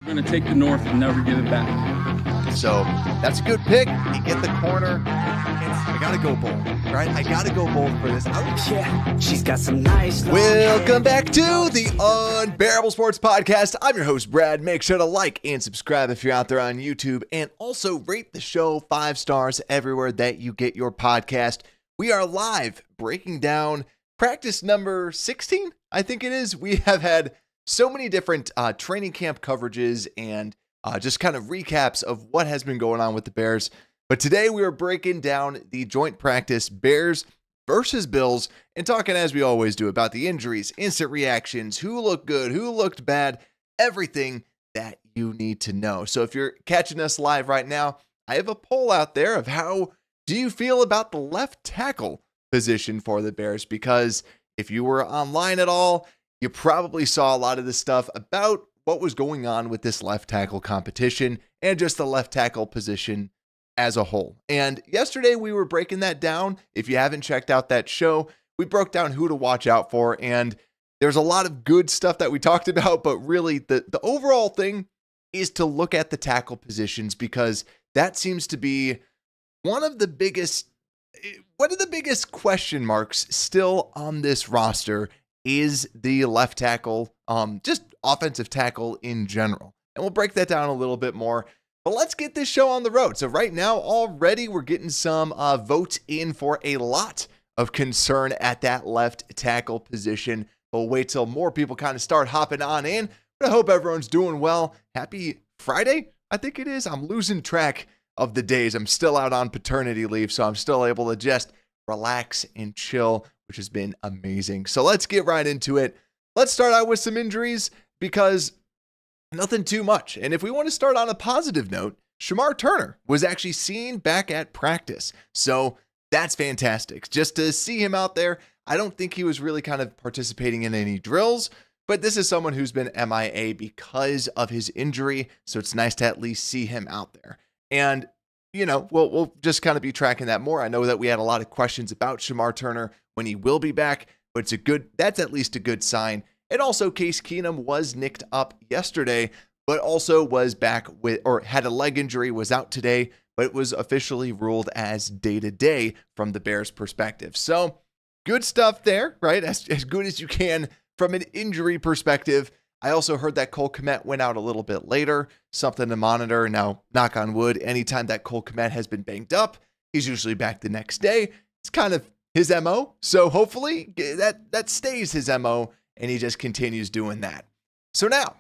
We're going to take the North and never give it back. So that's a good pick. You get the corner. I got to go bold, right? I got to go bold for this. Yeah, she's got some nice. Welcome back to the Unbearable Sports Podcast. I'm your host, Brad. Make sure to like and subscribe if you're out there on YouTube, and also rate the show 5 stars everywhere that you get your podcast. We are live breaking down practice number 16, I think it is. We have had so many different training camp coverages and just kind of recaps of what has been going on with the Bears. But today we are breaking down the joint practice Bears versus Bills and talking, as we always do, about the injuries, instant reactions, who looked good, who looked bad, everything that you need to know. So if you're catching us live right now, I have a poll out there of how do you feel about the left tackle position for the Bears? Because if you were online at all, you probably saw a lot of this stuff about what was going on with this left tackle competition and just the left tackle position as a whole. And yesterday we were breaking that down. If you haven't checked out that show, we broke down who to watch out for. And there's a lot of good stuff that we talked about, but really the overall thing is to look at the tackle positions, because that seems to be one of the biggest question marks still on this roster is the left tackle, just offensive tackle in general. And we'll break that down a little bit more, but let's get this show on the road. So right now, already we're getting some votes in for a lot of concern at that left tackle position. But we'll wait till more people kind of start hopping on in. But I hope everyone's doing well. Happy Friday, I think it is. I'm losing track of the days. I'm still out on paternity leave, so I'm still able to just relax and chill, which has been amazing. So let's get right into it. Let's start out with some injuries, because nothing too much. And if we want to start on a positive note, Shemar Turner was actually seen back at practice. So that's fantastic. Just to see him out there. I don't think he was really kind of participating in any drills, but this is someone who's been MIA because of his injury. So it's nice to at least see him out there. And you know, we'll just kind of be tracking that more. I know that we had a lot of questions about Shemar Turner when he will be back, but that's at least a good sign. And also Case Keenum was nicked up yesterday, but also was back had a leg injury, was out today, but it was officially ruled as day-to-day from the Bears' perspective. So good stuff there, right? As good as you can from an injury perspective. I also heard that Cole Kmet went out a little bit later, something to monitor. Now, knock on wood, anytime that Cole Kmet has been banged up, he's usually back the next day. It's kind of his MO. So hopefully that stays his MO and he just continues doing that. So now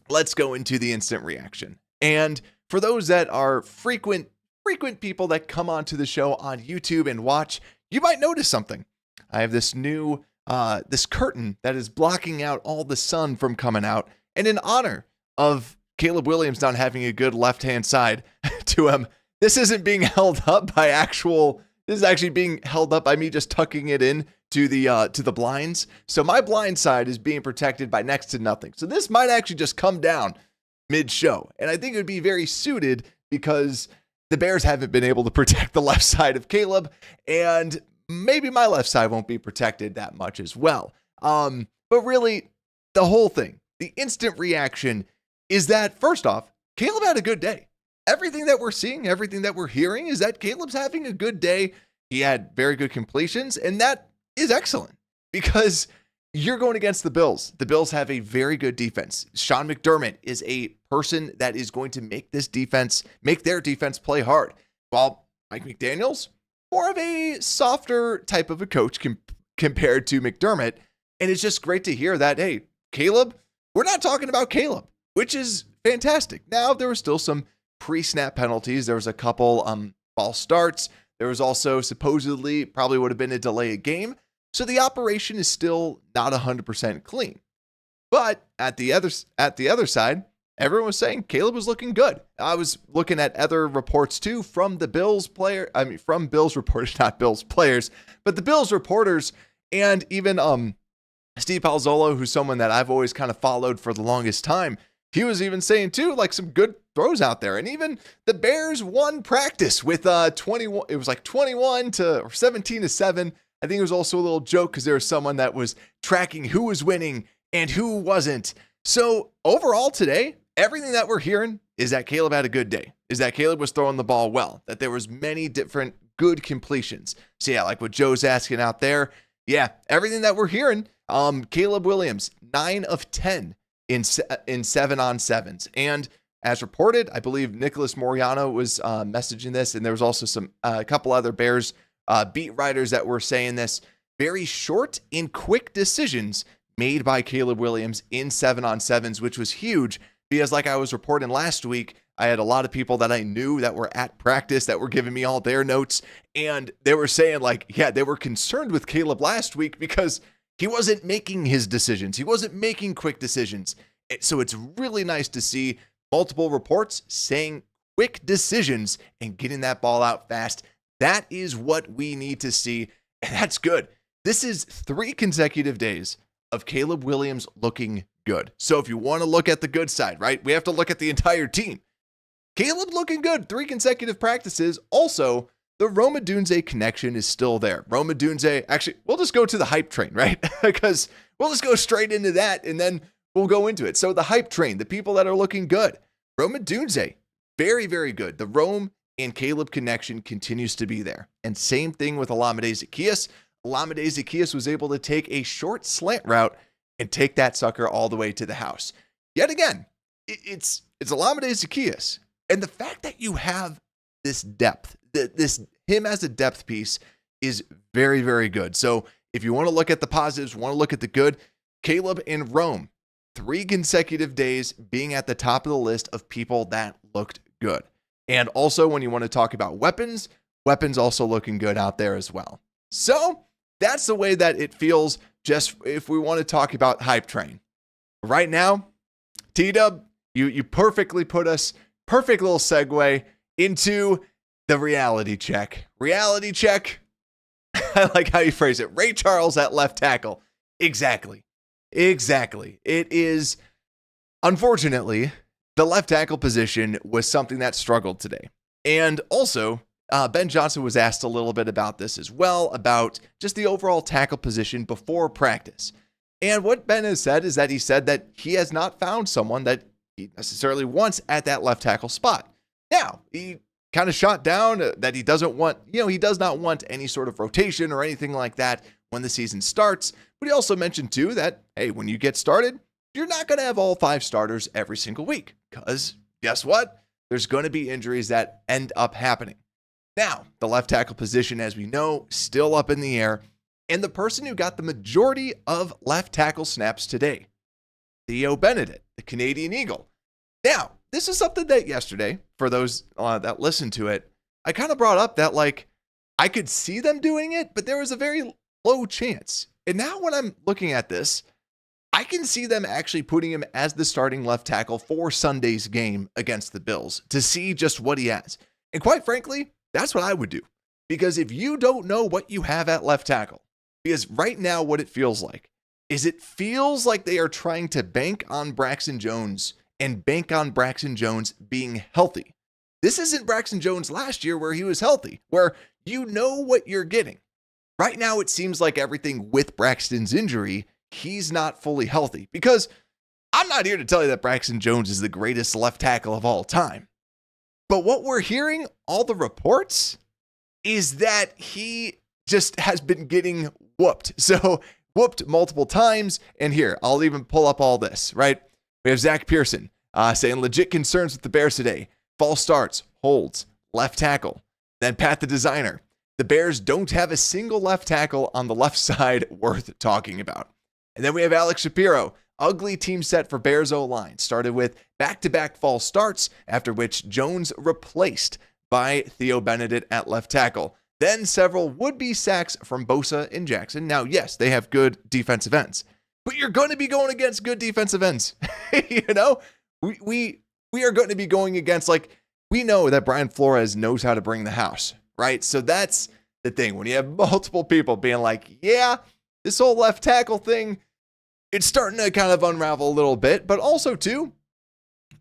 let's go into the instant reaction. And for those that are frequent people that come onto the show on YouTube and watch, you might notice something. I have this new this curtain that is blocking out all the sun from coming out. And in honor of Caleb Williams not having a good left-hand side to him, this isn't being held up by this is actually being held up by me just tucking it in to the blinds. So my blind side is being protected by next to nothing. So this might actually just come down mid-show. And I think it would be very suited because the Bears haven't been able to protect the left side of Caleb, and maybe my left side won't be protected that much as well. But really, the whole thing, the instant reaction is that, first off, Caleb had a good day. Everything that we're seeing, everything that we're hearing is that Caleb's having a good day. He had very good completions, and that is excellent because you're going against the Bills. The Bills have a very good defense. Sean McDermott is a person that is going to make their defense play hard. While Mike McDaniels, more of a softer type of a coach compared to McDermott. And it's just great to hear that, hey, Caleb, we're not talking about Caleb, which is fantastic. Now, there were still some pre-snap penalties. There was a couple false starts. There was also supposedly probably would have been a delay of game. So the operation is still not 100% clean. But at the other side, everyone was saying Caleb was looking good. I was looking at other reports too from the Bills from Bills reporters, not Bills players, but the Bills reporters, and even Steve Palazzolo, who's someone that I've always kind of followed for the longest time. He was even saying too, like some good throws out there. And even the Bears won practice with 21. It was like 17-7. I think it was also a little joke because there was someone that was tracking who was winning and who wasn't. So overall today, everything that we're hearing is that Caleb had a good day, is that Caleb was throwing the ball well, that there was many different good completions. So yeah, like what Joe's asking out there, yeah, everything that we're hearing, Caleb Williams, 9 of 10 in 7-on-7s. And as reported, I believe Nicholas Moriano was messaging this, and there was also a couple other Bears beat writers that were saying this. Very short and quick decisions made by Caleb Williams in 7-on-7s, which was huge because, like I was reporting last week, I had a lot of people that I knew that were at practice that were giving me all their notes, and they were saying, like, yeah, they were concerned with Caleb last week because he wasn't making his decisions. He wasn't making quick decisions. So it's really nice to see multiple reports saying quick decisions and getting that ball out fast. That is what we need to see, and that's good. This is 3 consecutive days of Caleb Williams looking good. So if you want to look at the good side, right, we have to look at the entire team. Caleb looking good, 3 consecutive practices. Also, the Rome Odunze connection is still there. Rome Odunze, actually, we'll just go to the hype train, right? Because we'll just go straight into that and then we'll go into it. So the hype train, the people that are looking good. Rome Odunze, very, very good. The Rome and Caleb connection continues to be there. And same thing with Olamide Zaccheaus. Olamide Zaccheaus was able to take a short slant route and take that sucker all the way to the house. Yet again, it's Olamide Zaccheaus. And the fact that you have this depth, him as a depth piece is very, very good. So if you want to look at the positives, want to look at the good, Caleb and Rome, 3 consecutive days being at the top of the list of people that looked good. And also when you want to talk about weapons also looking good out there as well. So that's the way that it feels just if we want to talk about hype train. Right now, T-Dub, you perfectly put us, perfect little segue into the reality check. Reality check. I like how you phrase it. Ray Charles at left tackle. Exactly. It is, unfortunately, the left tackle position was something that struggled today. And also, Ben Johnson was asked a little bit about this as well, about just the overall tackle position before practice. And what Ben has said is that he said that he has not found someone that he necessarily wants at that left tackle spot. Now, he kind of shot down that he doesn't want, he does not want any sort of rotation or anything like that when the season starts. But he also mentioned too that, hey, when you get started, you're not going to have all 5 starters every single week because guess what? There's going to be injuries that end up happening. Now, the left tackle position, as we know, still up in the air. And the person who got the majority of left tackle snaps today, Theo Benedict, the Canadian Eagle. Now, this is something that yesterday, for those that listened to it, I kind of brought up that, like, I could see them doing it, but there was a very low chance. And now when I'm looking at this, I can see them actually putting him as the starting left tackle for Sunday's game against the Bills to see just what he has. And quite frankly, that's what I would do. Because if you don't know what you have at left tackle, because right now what it feels like is it feels like they are trying to bank on Braxton Jones and bank on Braxton Jones being healthy. This isn't Braxton Jones last year where he was healthy, where you know what you're getting. Right now it seems like everything with Braxton's injury, he's not fully healthy. Because I'm not here to tell you that Braxton Jones is the greatest left tackle of all time. But what we're hearing, all the reports, is that he just has been getting whooped. So whooped multiple times. And here, I'll even pull up all this, right? We have Zach Pearson saying legit concerns with the Bears today. False starts, holds, left tackle. Then Pat the Designer. The Bears don't have a single left tackle on the left side worth talking about. And then we have Alex Shapiro. Ugly team set for Bears O-line. Started with back-to-back false starts, after which Jones replaced by Theo Benedict at left tackle. Then several would-be sacks from Bosa and Jackson. Now, yes, they have good defensive ends, but you're going to be going against good defensive ends. We are going to be going against, we know that Brian Flores knows how to bring the house, right? So that's the thing. When you have multiple people being like, yeah, this whole left tackle thing, it's starting to kind of unravel a little bit, but also too,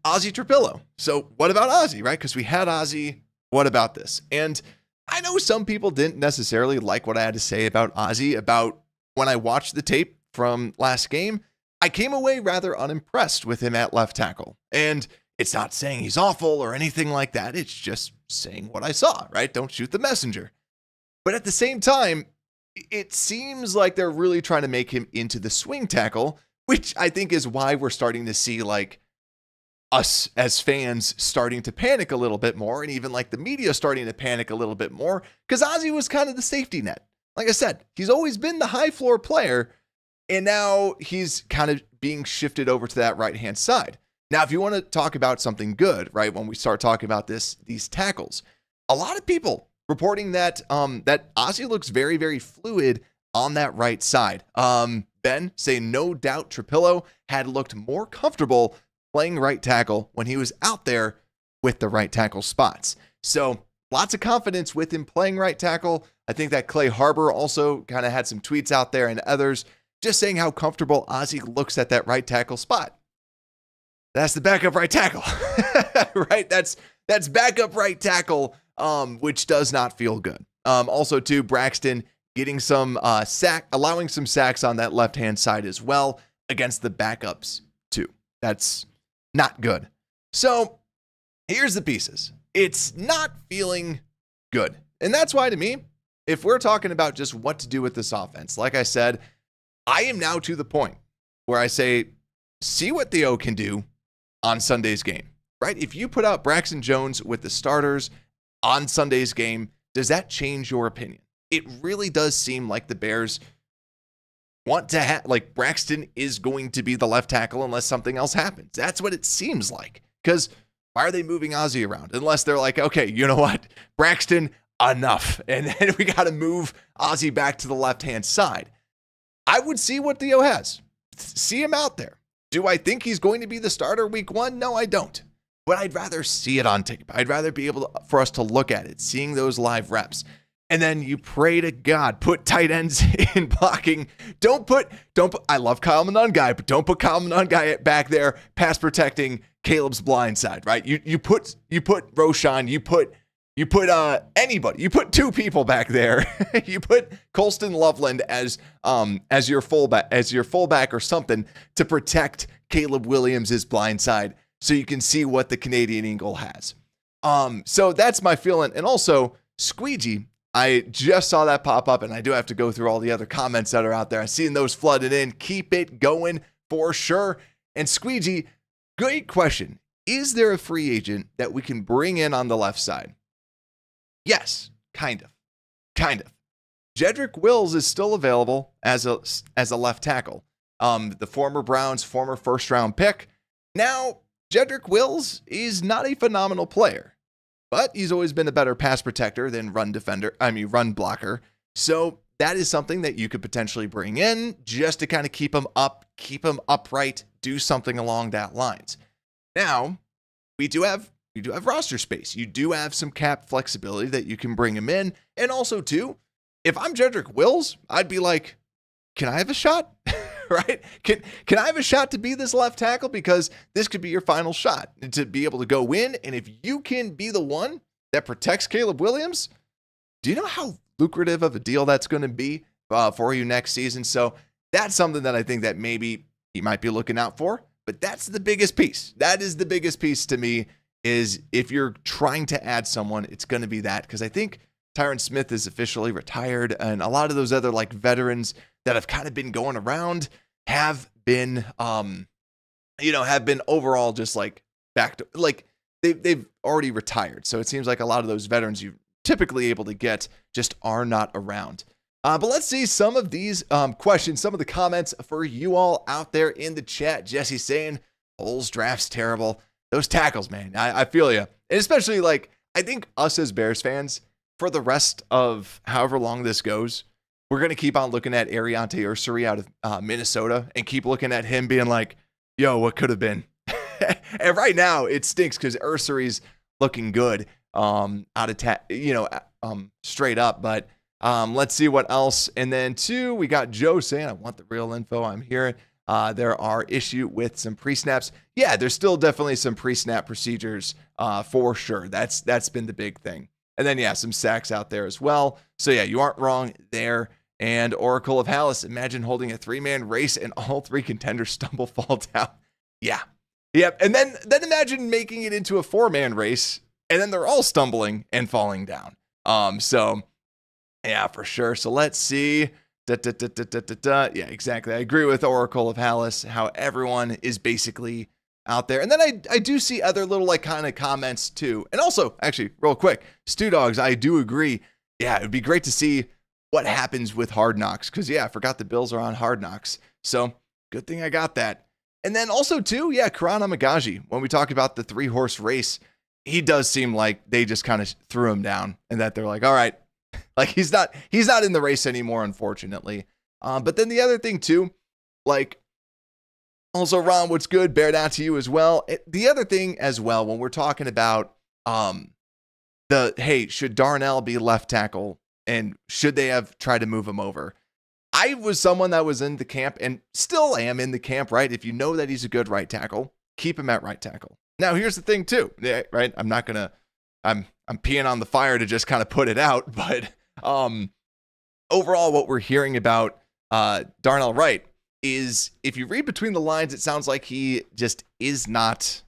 Ozzy Trapillo. So what about Ozzy, right? Because we had Ozzy. What about this? And I know some people didn't necessarily like what I had to say about Ozzy, about when I watched the tape from last game. I came away rather unimpressed with him at left tackle. And it's not saying he's awful or anything like that. It's just saying what I saw, right? Don't shoot the messenger. But at the same time, it seems like they're really trying to make him into the swing tackle, which I think is why we're starting to see like us as fans starting to panic a little bit more, and even like the media starting to panic a little bit more, because Ozzie was kind of the safety net. Like I said, he's always been the high floor player, and now he's kind of being shifted over to that right-hand side. Now, if you want to talk about something good, right, when we start talking about these tackles, a lot of people reporting that that Ozzie looks very, very fluid on that right side. Ben saying no doubt Trapillo had looked more comfortable playing right tackle when he was out there with the right tackle spots. So lots of confidence with him playing right tackle. I think that Clay Harbor also kind of had some tweets out there and others just saying how comfortable Ozzie looks at that right tackle spot. That's the backup right tackle, right? That's backup right tackle, which does not feel good. Also, too, Braxton getting some allowing some sacks on that left-hand side as well against the backups, too. That's not good. So here's the pieces. It's not feeling good. And that's why, to me, if we're talking about just what to do with this offense, like I said, I am now to the point where I say, see what Theo can do on Sunday's game, right? If you put out Braxton Jones with the starters on Sunday's game, does that change your opinion? It really does seem like the Bears want to have, like, Braxton is going to be the left tackle unless something else happens. That's what it seems like. Because why are they moving Ozzie around? Unless they're like, okay, you know what? Braxton, enough. And then we got to move Ozzie back to the left-hand side. I would see what Theo has. See him out there. Do I think he's going to be the starter week 1? No, I don't. But I'd rather see it on tape. I'd rather be able for us to look at it, seeing those live reps. And then you pray to God, put tight ends in blocking. Don't put, I love Kyle Monangai, but don't put Kyle Monangai back there, pass protecting Caleb's blind side, right? You put Roshan, you put anybody, you put 2 people back there. You put Colston Loveland as your fullback or something to protect Caleb Williams' blind side so you can see what the Canadian Eagle has. So that's my feeling. And also, Squeegee, I just saw that pop up, and I do have to go through all the other comments that are out there. I've seen those flooded in. Keep it going for sure. And Squeegee, great question. Is there a free agent that we can bring in on the left side? Yes, kind of. Jedrick Wills is still available as a left tackle. The former Browns, former first-round pick. Now, Jedrick Wills is not a phenomenal player, but he's always been a better pass protector than run blocker. So that is something that you could potentially bring in just to kind of keep him upright, do something along that lines. Now, we do have roster space. You do have some cap flexibility that you can bring him in. And also, too, if I'm Jedrick Wills, I'd be like, can I have a shot? Right? Can I have a shot to be this left tackle? Because this could be your final shot to be able to go in. And if you can be the one that protects Caleb Williams, do you know how lucrative of a deal that's going to be for you next season? So that's something that I think that maybe he might be looking out for. But that's the biggest piece. That is the biggest piece to me, is if you're trying to add someone, it's going to be that. Because I think Tyron Smith is officially retired, and a lot of those other like veterans that have kind of been going around have been overall just like back to, like they've already retired. So it seems like a lot of those veterans you're typically able to get just are not around. But let's see some of these questions, some of the comments for you all out there in the chat. Jesse saying, Bulls draft's terrible. Those tackles, man, I feel you. And especially like, I think us as Bears fans, for the rest of however long this goes, we're going to keep on looking at Ariante Ursary out of Minnesota and keep looking at him being like, yo, what could have been? And right now it stinks because Ursary's looking good straight up. But let's see what else. And then 2, we got Joe saying, I want the real info. I'm hearing there are issue with some pre-snaps. Yeah, there's still definitely some pre-snap procedures for sure. That's been the big thing. And then, yeah, some sacks out there as well. So, yeah, you aren't wrong there. And Oracle of Hallis, imagine holding a 3-man race and all 3 contenders stumble, fall down. Yeah. Yep. And then imagine making it into a 4-man race and then they're all stumbling and falling down. So yeah, for sure. So let's see. Yeah, exactly. I agree with Oracle of Hallis, how everyone is basically out there. And then I do see other little like kind of comments too. And also, actually, real quick, Stu Dogs, I do agree. Yeah, it would be great to see what happens with Hard Knocks. Because yeah, I forgot the Bills are on Hard Knocks. So good thing I got that. And then also too, yeah, Karan Amagaji, when we talk about the 3-horse race, he does seem like they just kind of threw him down and that they're like, all right, like he's not in the race anymore, unfortunately. But then the other thing too, like also Ron, what's good? Bear down to you as well. The other thing as well, when we're talking about should Darnell be left tackle and should they have tried to move him over? I was someone that was in the camp and still am in the camp, right? If you know that he's a good right tackle, keep him at right tackle. Now, here's the thing too, right? I'm peeing on the fire to just kind of put it out, but overall, what we're hearing about Darnell Wright is, if you read between the lines, it sounds like he just he's not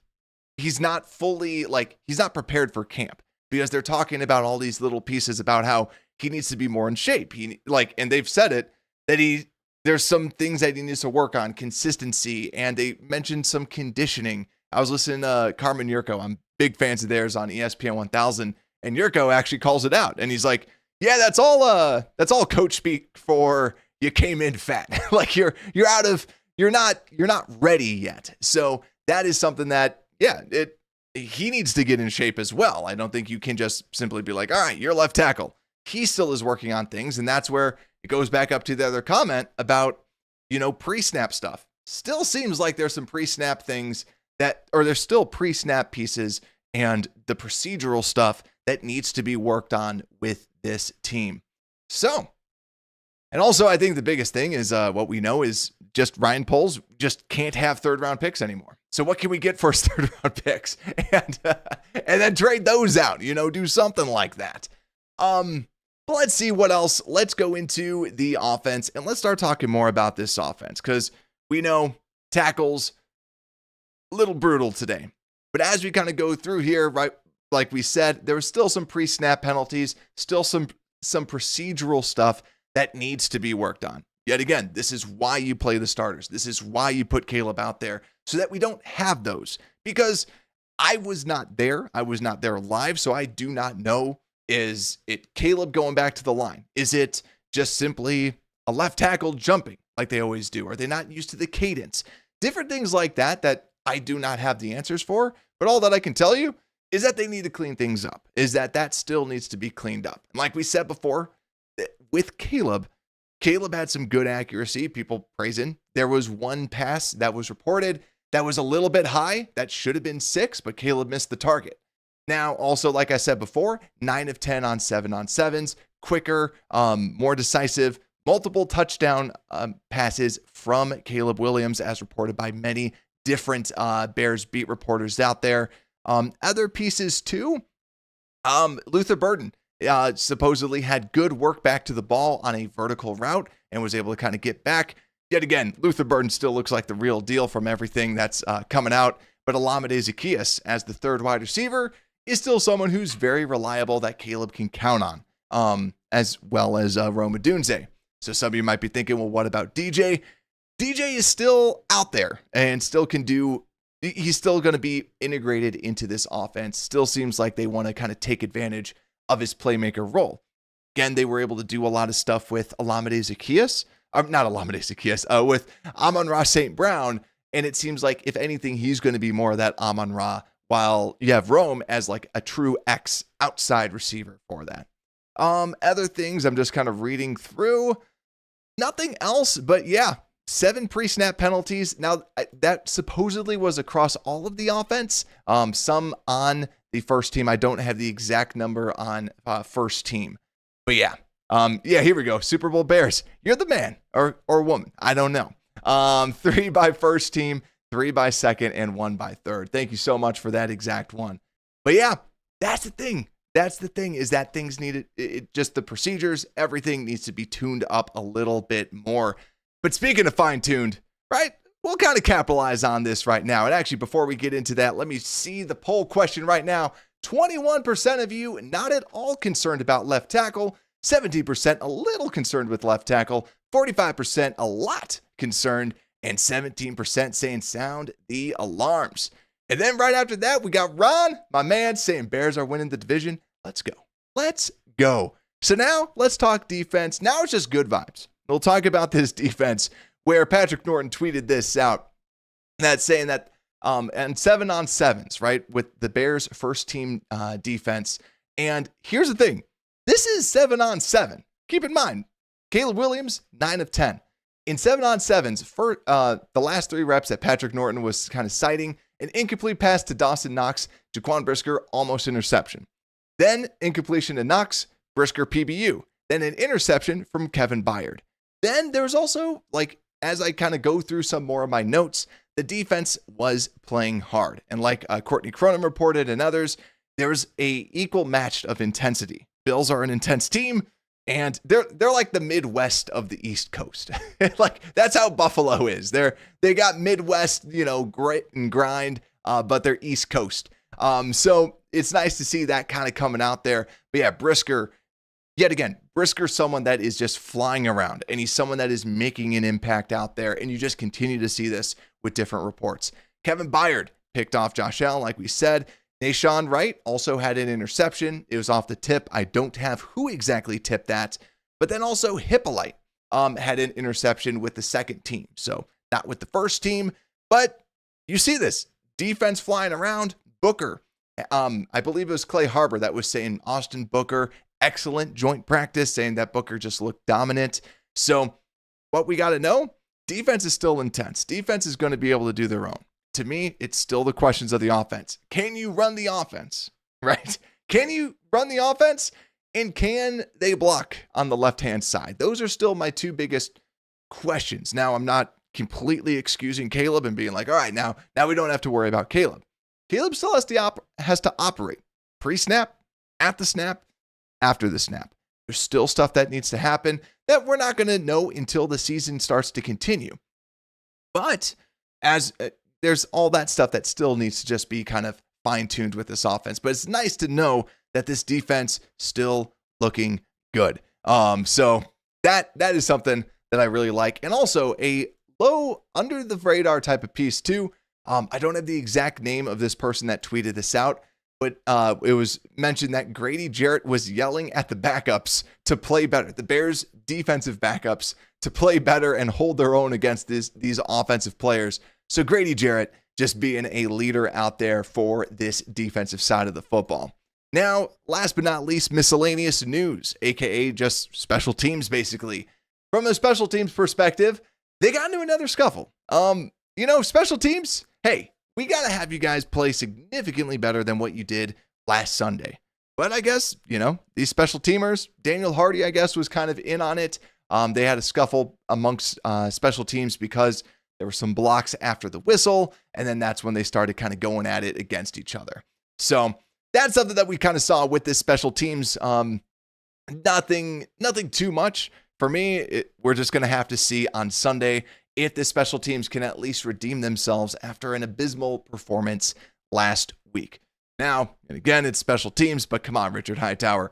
fully, like, he's not prepared for camp because they're talking about all these little pieces about how he needs to be more in shape. And they've said it, that there's some things that he needs to work on, consistency, and they mentioned some conditioning. I was listening to Carmen Yurko. I'm big fans of theirs on ESPN 1000, and Yurko actually calls it out. And he's like, yeah, that's all coach speak for you came in fat. Like you're not ready yet. So that is something that, yeah, he needs to get in shape as well. I don't think you can just simply be like, all right, you're left tackle. He still is working on things. And that's where it goes back up to the other comment about, pre-snap stuff. Still seems like there's some pre-snap things there's still pre-snap pieces and the procedural stuff that needs to be worked on with this team. So, and also I think the biggest thing is what we know is just Ryan Poles just can't have 3rd-round picks anymore. So what can we get for his 3rd-round picks? And then trade those out, do something like that. But let's see what else. Let's go into the offense and let's start talking more about this offense because we know tackles, a little brutal today. But as we kind of go through here, right, like we said, there was still some pre-snap penalties, still some procedural stuff that needs to be worked on. Yet again, this is why you play the starters. This is why you put Caleb out there so that we don't have those. Because I was not there. I was not there live, so I do not know. Is it Caleb going back to the line? Is it just simply a left tackle jumping like they always do? Are they not used to the cadence? Different things like that I do not have the answers for. But all that I can tell you is that they need to clean things up, is that still needs to be cleaned up. And like we said before, with Caleb had some good accuracy, people praising. There was one pass that was reported that was a little bit high. That should have been 6, but Caleb missed the target. Now, also, like I said before, 9 of 10 on 7-on-7s, quicker, more decisive, multiple touchdown passes from Caleb Williams, as reported by many different Bears beat reporters out there. Other pieces too, Luther Burden supposedly had good work back to the ball on a vertical route and was able to kind of get back. Yet again, Luther Burden still looks like the real deal from everything that's coming out. But Olamide Zaccheaus, as the 3rd wide receiver, is still someone who's very reliable that Caleb can count on, as well as Rome Odunze. So some of you might be thinking, well, what about DJ? DJ is still out there and still can do, he's still going to be integrated into this offense. Still seems like they want to kind of take advantage of his playmaker role. Again, they were able to do a lot of stuff with Olamide Zaccheaus, with Amon-Ra St. Brown. And it seems like, if anything, he's going to be more of that Amon-Ra, while you have Rome as like a true X outside receiver for that. Other things I'm just kind of reading through. Nothing else, but yeah, 7 pre-snap penalties. Now, that supposedly was across all of the offense. Some on the first team. I don't have the exact number on first team. But yeah, here we go. Super Bowl Bears. You're the man or woman. I don't know. 3 by first team, 3 by second, and 1 by third. Thank you so much for that exact one. But yeah, that's the thing. That's the thing, is that things need just the procedures, everything needs to be tuned up a little bit more. But speaking of fine-tuned, right? We'll kind of capitalize on this right now. And actually, before we get into that, let me see the poll question right now. 21% of you not at all concerned about left tackle, 17% a little concerned with left tackle, 45% a lot concerned, and 17% saying sound the alarms. And then right after that, we got Ron, my man, saying Bears are winning the division. Let's go. Let's go. So now let's talk defense. Now it's just good vibes. We'll talk about this defense where Patrick Norton tweeted this out. That's saying that and 7-on-7s, right, with the Bears' first team defense. And here's the thing. This is 7-on-7. Keep in mind, Caleb Williams, 9 of 10. In 7-on-7s, for the last 3 reps that Patrick Norton was kind of citing, an incomplete pass to Dawson Knox, Jaquan Brisker, almost interception. Then incompletion to Knox, Brisker PBU. Then an interception from Kevin Byard. Then there's also, like, as I kind of go through some more of my notes, the defense was playing hard. And like Courtney Cronin reported and others, there's a equal match of intensity. Bills are an intense team, and they're like the Midwest of the East Coast. Like, that's how Buffalo is. They got Midwest, grit and grind, but they're East Coast. So it's nice to see that kind of coming out there. But yeah, Brisker, yet again, Brisker's someone that is just flying around, and he's someone that is making an impact out there, and you just continue to see this with different reports. Kevin Byard picked off Josh Allen, like we said. Nashawn Wright also had an interception. It was off the tip. I don't have who exactly tipped that. But then also Hippolyte had an interception with the second team. So not with the first team, but you see this. Defense flying around. Booker. I believe it was Clay Harbor that was saying Austin Booker, excellent joint practice, saying that Booker just looked dominant. So what we got to know, defense is still intense. Defense is going to be able to do their own. To me, it's still the questions of the offense. Can you run the offense, right? Can you run the offense? And can they block on the left-hand side? Those are still my 2 biggest questions. Now, I'm not completely excusing Caleb and being like, all right, now we don't have to worry about Caleb. Caleb still has to operate pre-snap, at the snap, after the snap. There's still stuff that needs to happen that we're not going to know until the season starts to continue. But as there's all that stuff that still needs to just be kind of fine-tuned with this offense. But it's nice to know that this defense still looking good. So that is something that I really like. And also a low under the radar type of piece too. I don't have the exact name of this person that tweeted this out, but it was mentioned that Grady Jarrett was yelling at the backups to play better. The Bears defensive backups to play better and hold their own against these offensive players. So Grady Jarrett just being a leader out there for this defensive side of the football. Now, last but not least, miscellaneous news, aka just special teams, basically. From a special teams perspective, they got into another scuffle. Special teams, hey, we got to have you guys play significantly better than what you did last Sunday. But I guess, these special teamers, Daniel Hardy, I guess, was kind of in on it. They had a scuffle amongst special teams because there were some blocks after the whistle, and then that's when they started kind of going at it against each other. So that's something that we kind of saw with this special teams. Nothing too much. For me, we're just going to have to see on Sunday if the special teams can at least redeem themselves after an abysmal performance last week. Now, and again, it's special teams, but come on, Richard Hightower.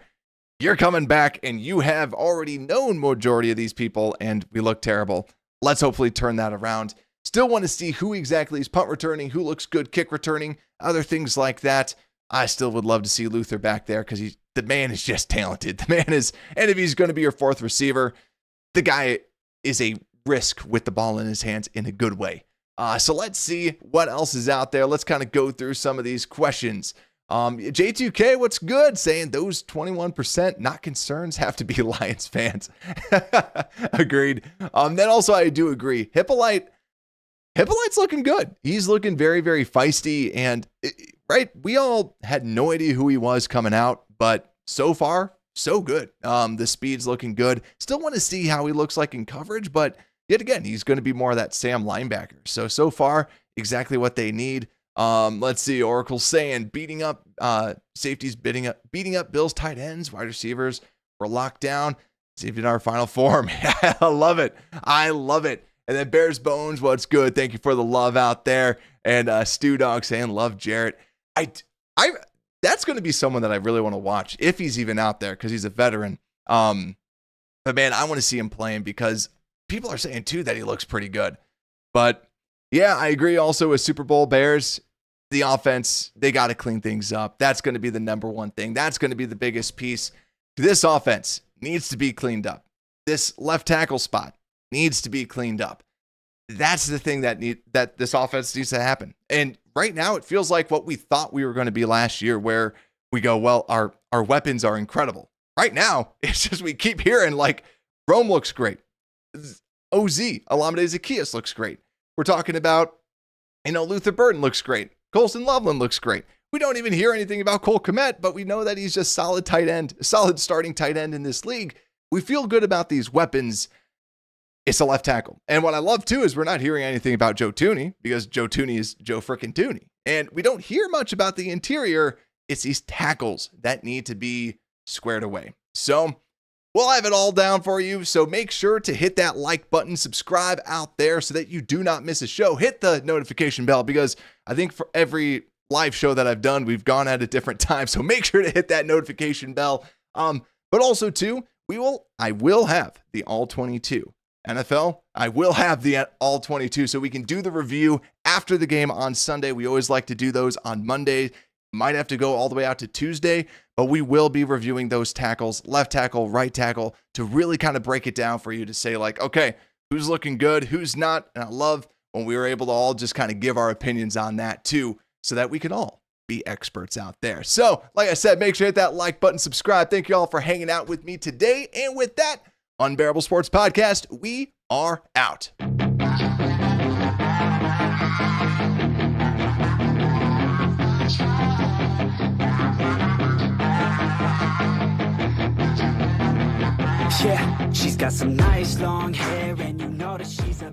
You're coming back, and you have already known majority of these people, and we look terrible. Let's hopefully turn that around. Still want to see who exactly is punt returning, who looks good kick returning, other things like that. I still would love to see Luther back there because the man is just talented. The man is, and if he's going to be your 4th receiver, the guy is a risk with the ball in his hands in a good way. So let's see what else is out there. Let's kind of go through some of these questions. J2K, what's good? Saying those 21% not concerns have to be Lions fans. Agreed. Then also I do agree. Hippolyte's looking good. He's looking very, very feisty. And right, we all had no idea who he was coming out, but so far, so good. The speed's looking good. Still want to see how he looks like in coverage, but yet again, he's going to be more of that Sam linebacker. So far, exactly what they need. Let's see. Oracle saying beating up safeties, beating up Bills tight ends, wide receivers were locked down. Safety in our final form. I love it. I love it. And then Bears Bones, what's good? Thank you for the love out there. And Stu Dog saying love Jarrett. That's going to be someone that I really want to watch if he's even out there because he's a veteran. But man, I want to see him playing because people are saying too that he looks pretty good. But yeah, I agree also with Super Bowl Bears. The offense, they got to clean things up. That's going to be the number one thing. That's going to be the biggest piece. This offense needs to be cleaned up. This left tackle spot needs to be cleaned up. That's the thing that this offense needs to happen. And right now, it feels like what we thought we were going to be last year, where we go, well, our weapons are incredible. Right now, it's just we keep hearing like Rome looks great. OZ, Olamide Zaccheaus looks great. We're talking about, Luther Burden looks great. Colston Loveland looks great. We don't even hear anything about Cole Kmet, but we know that he's just solid starting tight end in this league. We feel good about these weapons. It's a left tackle. And what I love too is we're not hearing anything about Joe Thuney because Joe Thuney is Joe frickin' Thuney. And we don't hear much about the interior. It's these tackles that need to be squared away. So we'll have it all down for you. So make sure to hit that like button, subscribe out there so that you do not miss a show. Hit the notification bell because I think for every live show that I've done, we've gone at a different time. So make sure to hit that notification bell. But also too, I will have the all 22 NFL. I will have the all 22 so we can do the review after the game on Sunday. We always like to do those on Monday. Might have to go all the way out to Tuesday, but we will be reviewing those tackles, left tackle, right tackle, to really kind of break it down for you to say like, okay, who's looking good, who's not. And I love when we were able to all just kind of give our opinions on that too, so that we can all be experts out there. So like I said, make sure to hit that like button, subscribe. Thank you all for hanging out with me today. And with that, Unbearable Sports Podcast, we are out. Yeah, she's got some nice long hair and you know that she's a